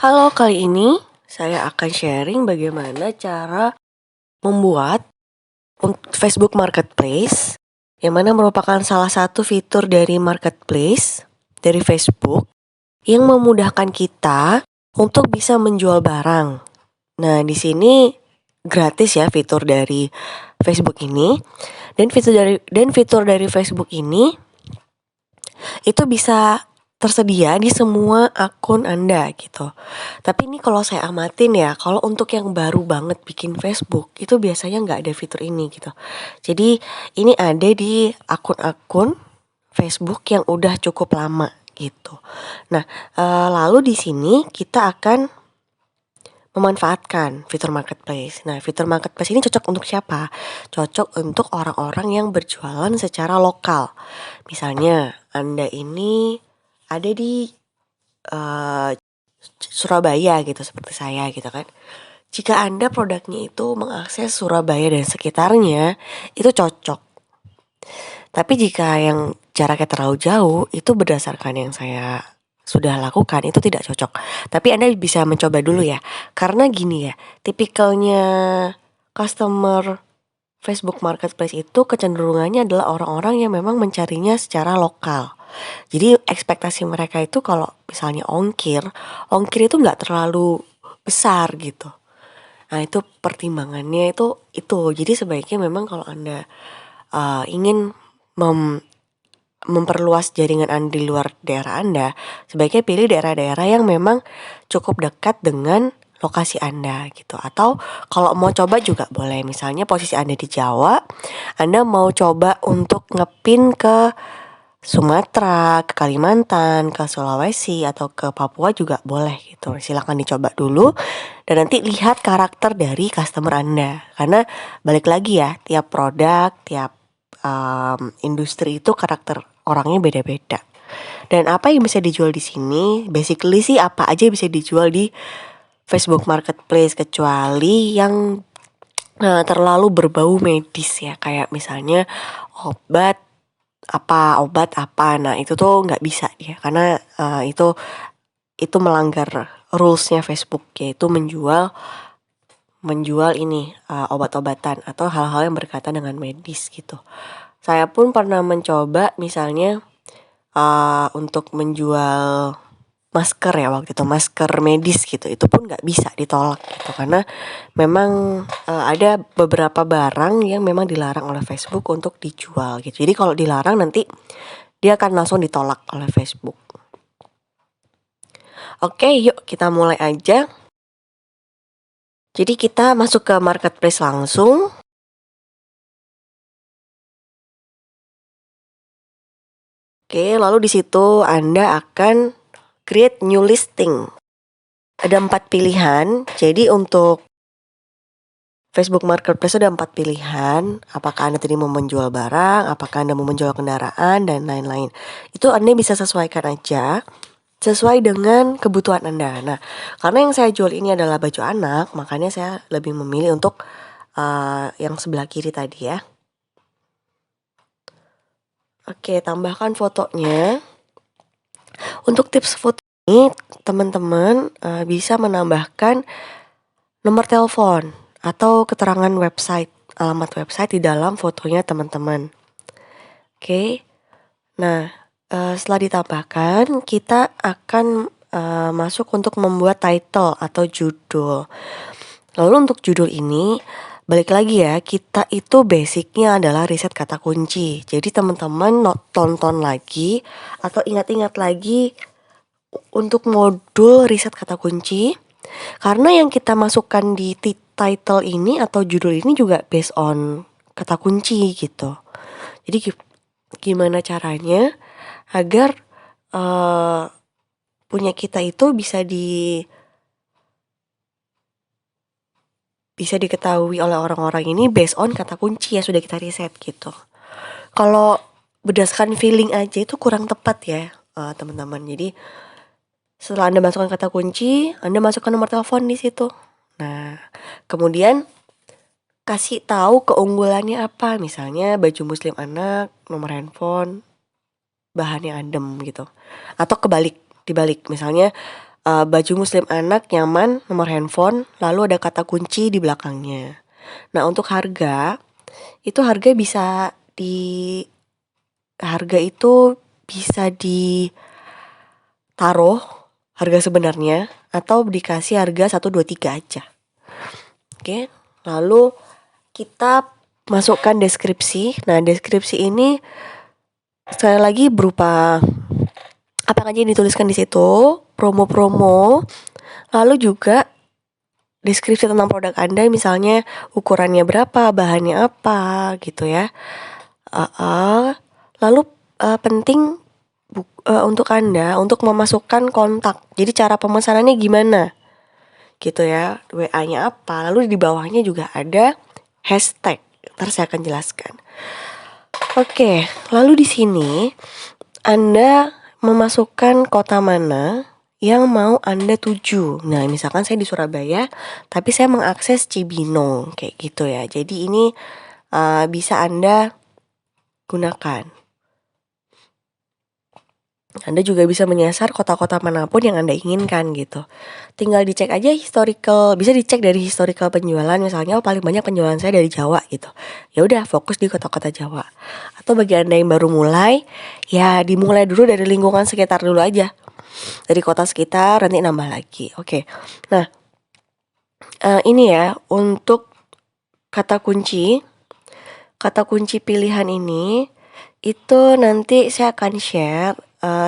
Halo, kali ini saya akan sharing bagaimana cara membuat Facebook Marketplace, yang mana merupakan salah satu fitur dari Marketplace dari Facebook yang memudahkan kita untuk bisa menjual barang. Nah, di sini gratis ya fitur dari Facebook ini, dan fitur dari Facebook ini itu bisa tersedia di semua akun Anda gitu. Tapi ini kalau saya amatin ya, kalau untuk yang baru banget bikin Facebook, itu biasanya nggak ada fitur ini gitu. Jadi ini ada di akun-akun Facebook yang udah cukup lama gitu. Nah, lalu di sini kita akan memanfaatkan fitur marketplace. Nah, fitur marketplace ini cocok untuk siapa? Cocok untuk orang-orang yang berjualan secara lokal. Misalnya, Anda ini ada di Surabaya gitu, seperti saya gitu kan. Jika Anda produknya itu mengakses Surabaya dan sekitarnya, itu cocok. Tapi jika yang jaraknya terlalu jauh, itu berdasarkan yang saya sudah lakukan, itu tidak cocok. Tapi Anda bisa mencoba dulu ya. Karena gini ya, tipikalnya customer Facebook Marketplace itu kecenderungannya adalah orang-orang yang memang mencarinya secara lokal. Jadi ekspektasi mereka itu kalau misalnya ongkir itu nggak terlalu besar gitu. Nah, itu pertimbangannya itu. Jadi sebaiknya memang kalau Anda ingin memperluas jaringan Anda di luar daerah Anda, sebaiknya pilih daerah-daerah yang memang cukup dekat dengan lokasi Anda gitu. Atau kalau mau coba juga boleh, misalnya posisi Anda di Jawa, Anda mau coba untuk ngepin ke Sumatera, ke Kalimantan, ke Sulawesi, atau ke Papua juga boleh gitu. Silakan dicoba dulu dan nanti lihat karakter dari customer Anda. Karena balik lagi ya, tiap produk, tiap industri itu karakter orangnya beda-beda. Dan apa yang bisa dijual di sini, basically sih apa aja bisa dijual di Facebook Marketplace kecuali yang terlalu berbau medis ya, kayak misalnya obat apa. Nah, itu tuh nggak bisa ya, karena itu melanggar rulesnya Facebook, yaitu menjual ini obat-obatan atau hal-hal yang berkaitan dengan medis gitu. Saya pun pernah mencoba misalnya untuk menjual masker ya, waktu itu masker medis gitu, itu pun nggak bisa, ditolak gitu, karena memang ada beberapa barang yang memang dilarang oleh Facebook untuk dijual gitu. Jadi kalau dilarang nanti dia akan langsung ditolak oleh Facebook. Oke, yuk kita mulai aja. Jadi kita masuk ke marketplace langsung. Oke, lalu di situ Anda akan create new listing. Ada 4 pilihan. Jadi untuk Facebook Marketplace ada 4 pilihan. Apakah Anda tadi mau menjual barang, apakah Anda mau menjual kendaraan, dan lain-lain. Itu Anda bisa sesuaikan aja sesuai dengan kebutuhan Anda. Nah, karena yang saya jual ini adalah baju anak, makanya saya lebih memilih untuk yang sebelah kiri tadi ya. Oke, tambahkan fotonya. Untuk tips foto ini, teman-teman bisa menambahkan nomor telepon atau keterangan website, alamat website di dalam fotonya teman-teman. Oke, nah setelah ditambahkan, kita akan masuk untuk membuat title atau judul. Lalu untuk judul ini, balik lagi ya, kita itu basicnya adalah riset kata kunci. Jadi teman-teman tonton lagi atau ingat-ingat lagi untuk modul riset kata kunci. Karena yang kita masukkan di title ini atau judul ini juga based on kata kunci gitu. Jadi gimana caranya agar punya kita itu bisa diketahui oleh orang-orang ini based on kata kunci yang sudah kita riset gitu. Kalau berdasarkan feeling aja itu kurang tepat ya teman-teman. Jadi setelah Anda masukkan kata kunci, Anda masukkan nomor telepon di situ. Nah, kemudian kasih tahu keunggulannya apa. Misalnya baju muslim anak, nomor handphone, bahannya adem gitu. Atau dibalik. Misalnya baju muslim anak nyaman, nomor handphone, lalu ada kata kunci di belakangnya. Nah, untuk harga itu bisa ditaruh harga sebenarnya atau dikasih harga 1, 2, 3 aja. Oke, lalu kita masukkan deskripsi. Nah, deskripsi ini sekali lagi berupa apa aja yang dituliskan di situ, promo-promo, lalu juga deskripsi tentang produk Anda, misalnya ukurannya berapa, bahannya apa, gitu ya. Lalu penting untuk Anda untuk memasukkan kontak. Jadi cara pemesanannya gimana, gitu ya. WA-nya apa. Lalu di bawahnya juga ada hashtag. Ntar saya akan jelaskan. Oke, lalu di sini Anda memasukkan kota mana yang mau Anda tuju. Nah, misalkan saya di Surabaya, tapi saya mengakses Cibinong, kayak gitu ya. Jadi ini bisa Anda gunakan. Anda juga bisa menyasar kota-kota manapun yang Anda inginkan gitu. Tinggal dicek aja historical, bisa dicek dari historical penjualan, misalnya paling banyak penjualan saya dari Jawa gitu. Ya udah, fokus di kota-kota Jawa. Atau bagi Anda yang baru mulai, ya dimulai dulu dari lingkungan sekitar dulu aja. Dari kota sekitar nanti nambah lagi. Oke. Nah, ini ya untuk kata kunci pilihan ini itu nanti saya akan share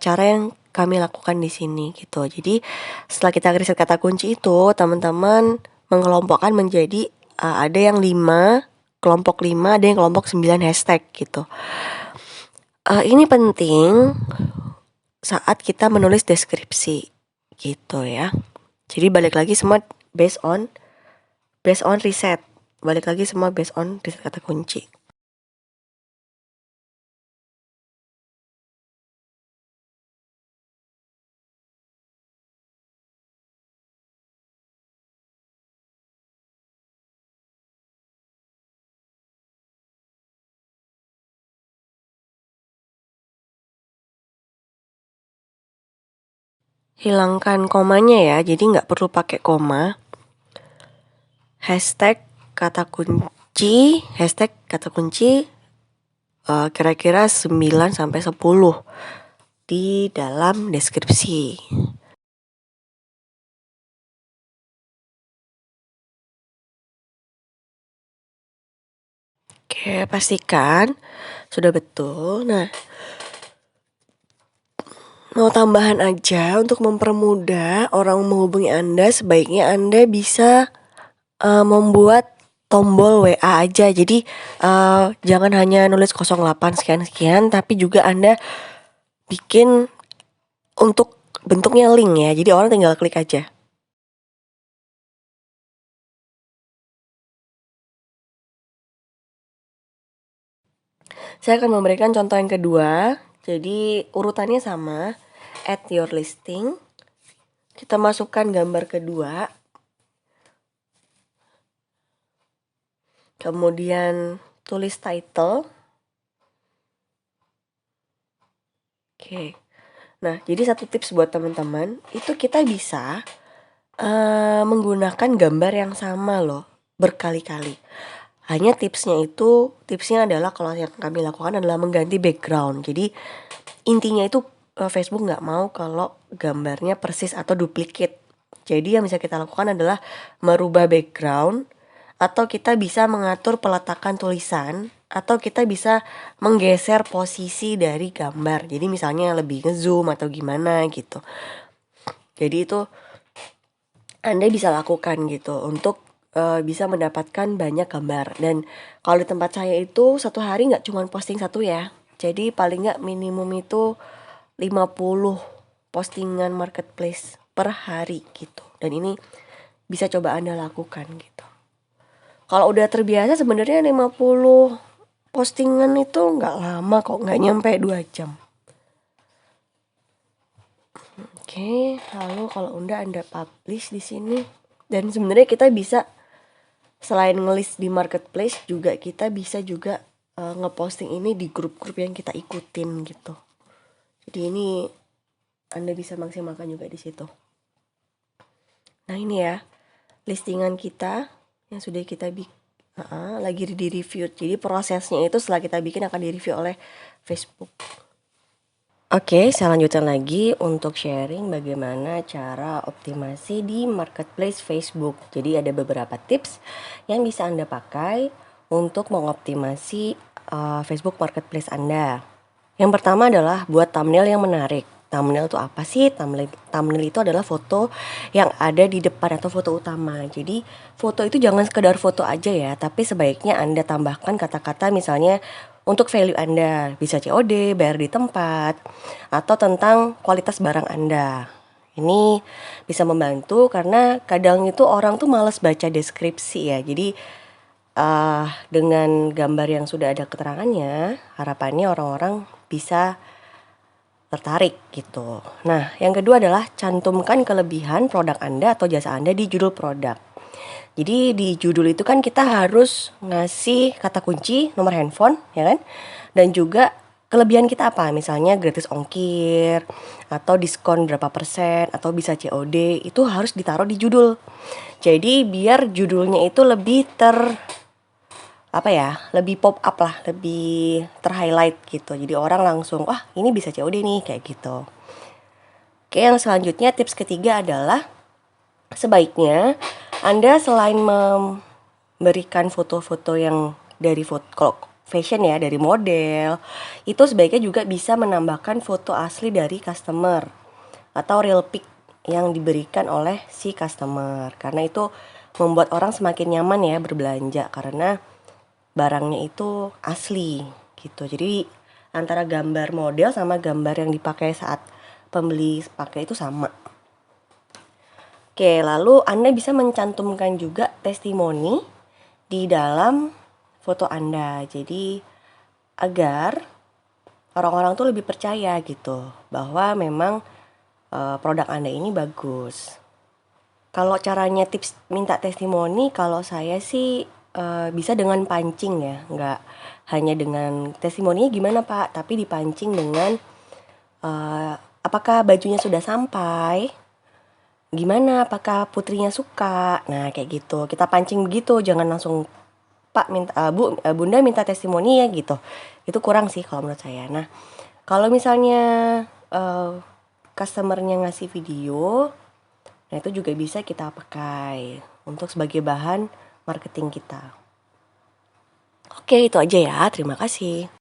cara yang kami lakukan di sini gitu. Jadi setelah kita riset kata kunci itu, teman-teman mengelompokkan menjadi ada yang 5, kelompok 5, ada yang kelompok 9 hashtag gitu. Ini penting saat kita menulis deskripsi gitu ya. Jadi balik lagi semua based on riset. Balik lagi semua based on riset kata kunci. Hilangkan komanya ya, jadi nggak perlu pakai koma. Hashtag kata kunci kira-kira 9 sampai 10 di dalam deskripsi. Oke, pastikan sudah betul. Nah, mau tambahan aja untuk mempermudah orang menghubungi Anda, sebaiknya Anda bisa membuat tombol WA aja. Jadi jangan hanya nulis 08 sekian-sekian, tapi juga Anda bikin untuk bentuknya link ya. Jadi orang tinggal klik aja. Saya akan memberikan contoh yang kedua. Jadi urutannya sama. Add your listing. Kita masukkan gambar kedua. Kemudian tulis title. Oke. Nah, jadi satu tips buat teman-teman, itu kita bisa menggunakan gambar yang sama loh, berkali-kali. Hanya tipsnya adalah kalau yang kami lakukan adalah mengganti background. Jadi intinya itu Facebook nggak mau kalau gambarnya persis atau duplicate. Jadi yang bisa kita lakukan adalah merubah background, atau kita bisa mengatur peletakan tulisan, atau kita bisa menggeser posisi dari gambar. Jadi misalnya lebih ngezoom atau gimana gitu. Jadi itu Anda bisa lakukan gitu untuk bisa mendapatkan banyak gambar. Dan kalau di tempat saya itu satu hari nggak cuma posting satu ya. Jadi paling nggak minimum itu 50 postingan marketplace per hari gitu. Dan ini bisa coba Anda lakukan gitu. Kalau udah terbiasa sebenarnya 50 postingan itu nggak lama kok, nggak nyampe 2 jam. Oke, lalu kalau udah Anda publish di sini. Dan sebenarnya kita bisa selain ngelis di marketplace juga kita bisa juga ngeposting ini di grup-grup yang kita ikutin gitu. Jadi ini Anda bisa maksimalkan juga di situ. Nah ini ya, listingan kita yang sudah kita bikin lagi di review. Jadi prosesnya itu setelah kita bikin akan di review oleh Facebook. Oke, saya lanjutkan lagi untuk sharing bagaimana cara optimasi di marketplace Facebook. Jadi ada beberapa tips yang bisa Anda pakai untuk mengoptimasi Facebook marketplace Anda. Yang pertama adalah buat thumbnail yang menarik. Thumbnail itu apa sih? Thumbnail itu adalah foto yang ada di depan atau foto utama. Jadi foto itu jangan sekedar foto aja ya, tapi sebaiknya Anda tambahkan kata-kata misalnya untuk value Anda, bisa COD, bayar di tempat, atau tentang kualitas barang Anda. Ini bisa membantu karena kadang itu orang tuh males baca deskripsi ya. Jadi dengan gambar yang sudah ada keterangannya, harapannya orang-orang bisa tertarik gitu. Nah, yang kedua adalah cantumkan kelebihan produk Anda atau jasa Anda di judul produk. Jadi di judul itu kan kita harus ngasih kata kunci, nomor handphone, ya kan? Dan juga kelebihan kita apa? Misalnya gratis ongkir, atau diskon berapa persen, atau bisa COD, itu harus ditaruh di judul. Jadi biar judulnya itu lebih lebih pop up lah, lebih terhighlight gitu. Jadi orang langsung, wah ini bisa COD nih, kayak gitu. Oke, yang selanjutnya tips ketiga adalah sebaiknya Anda selain memberikan foto-foto yang dari kalau fashion ya, dari model, itu sebaiknya juga bisa menambahkan foto asli dari customer atau real pic yang diberikan oleh si customer. Karena itu membuat orang semakin nyaman ya berbelanja karena barangnya itu asli gitu. Jadi antara gambar model sama gambar yang dipakai saat pembeli pakai itu sama. Oke, lalu Anda bisa mencantumkan juga testimoni di dalam foto Anda. Jadi agar orang-orang tuh lebih percaya gitu bahwa memang produk Anda ini bagus. Kalau caranya tips minta testimoni, kalau saya sih bisa dengan pancing ya, nggak hanya dengan testimoninya gimana Pak, tapi dipancing dengan apakah bajunya sudah sampai, gimana, apakah putrinya suka, nah kayak gitu. Kita pancing begitu, jangan langsung Pak minta Bunda minta testimoni ya gitu. Itu kurang sih kalau menurut saya. Nah kalau misalnya customernya ngasih video, nah itu juga bisa kita pakai untuk sebagai bahan marketing kita. Oke, itu aja ya. Terima kasih.